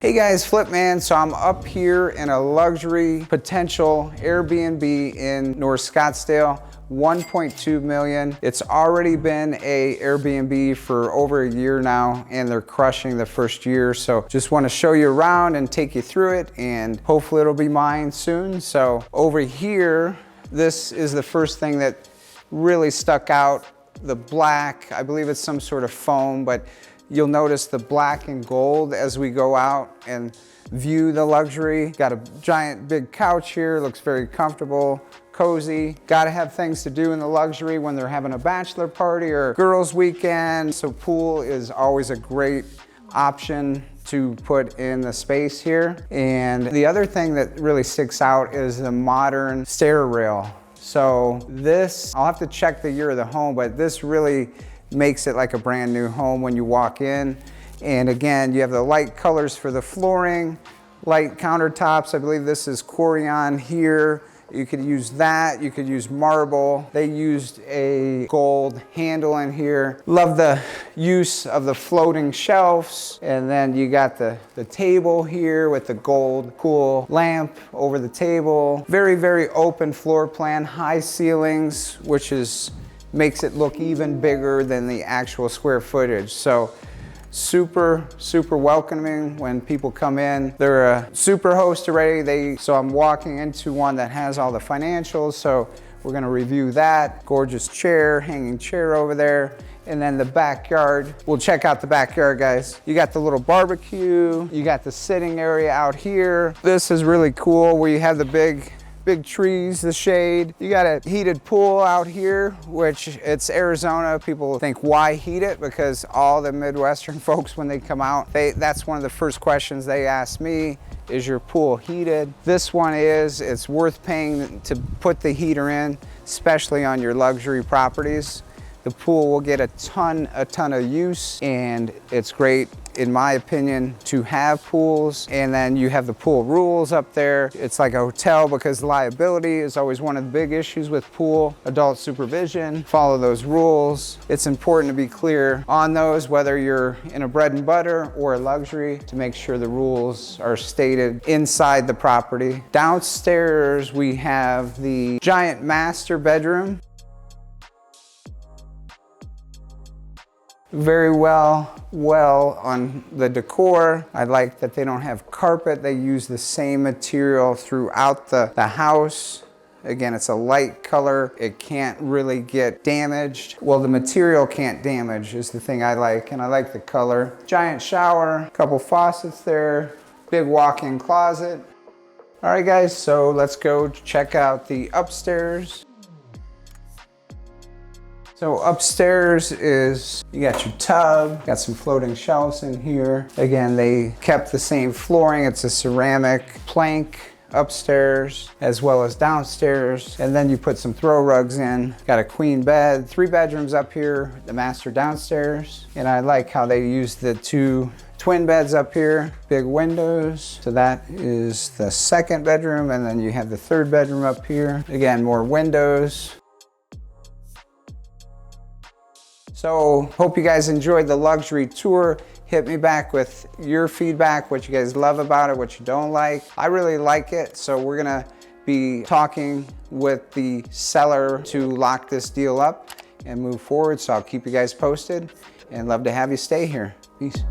Hey guys, Flip man. So I'm up here in a luxury potential Airbnb in North Scottsdale, 1.2 million. It's already been a Airbnb for over a year now and they're crushing the first year. So just want to show you around and take you through it and hopefully it'll be mine soon. So over here, this is the first thing that really stuck out. The black, I believe it's some sort of foam, but you'll notice the black and gold as we go out and view the luxury. Got a giant big couch here, looks very comfortable, cozy. Gotta have things to do in the luxury when they're having a bachelor party or girls' weekend. So pool is always a great option to put in the space here. And the other thing that really sticks out is the modern stair rail. So this, I'll have to check the year of the home, but this really makes it like a brand new home when you walk in. And again, you have the light colors for the flooring, light countertops. I believe this is Corian here. You could use that, you could use marble. They used a gold handle in here. Love the use of the floating shelves. And then you got the table here with the gold cool lamp over the table. Very, very open floor plan, high ceilings, which makes it look even bigger than the actual square footage. So super, super welcoming when people come in. They're a super host already. So I'm walking into one that has all the financials. So we're gonna review that. Gorgeous chair, hanging chair over there. And then the backyard. We'll check out the backyard, guys. You got the little barbecue. You got the sitting area out here. This is really cool where you have the big trees, the shade. You got a heated pool out here, which it's Arizona. People think, why heat it? Because all the Midwestern folks, when they come out, that's one of the first questions they ask me, is your pool heated? This one is. It's worth paying to put the heater in, especially on your luxury properties. The pool will get a ton of use, and it's great, in my opinion, to have pools. And then you have the pool rules up there. It's like a hotel because liability is always one of the big issues with pool. Adult supervision, follow those rules. It's important to be clear on those, whether you're in a bread and butter or a luxury, to make sure the rules are stated inside the property. Downstairs, we have the giant master bedroom. Very well on the decor. I like that they don't have carpet. They use the same material throughout the house. Again, it's a light color. It can't really get damaged. Well, the material can't damage is the thing I like, and I like the color. Giant shower, couple faucets there, big walk-in closet. All right, guys, so let's go check out the upstairs. So upstairs is, you got your tub, got some floating shelves in here. Again, they kept the same flooring. It's a ceramic plank upstairs as well as downstairs. And then you put some throw rugs in. Got a queen bed, 3 bedrooms up here, the master downstairs. And I like how they use the 2 twin beds up here, big windows. So that is the 2nd bedroom. And then you have the 3rd bedroom up here. Again, more windows. So hope you guys enjoyed the luxury tour. Hit me back with your feedback, what you guys love about it, what you don't like. I really like it, so we're gonna be talking with the seller to lock this deal up and move forward. So I'll keep you guys posted and love to have you stay here. Peace.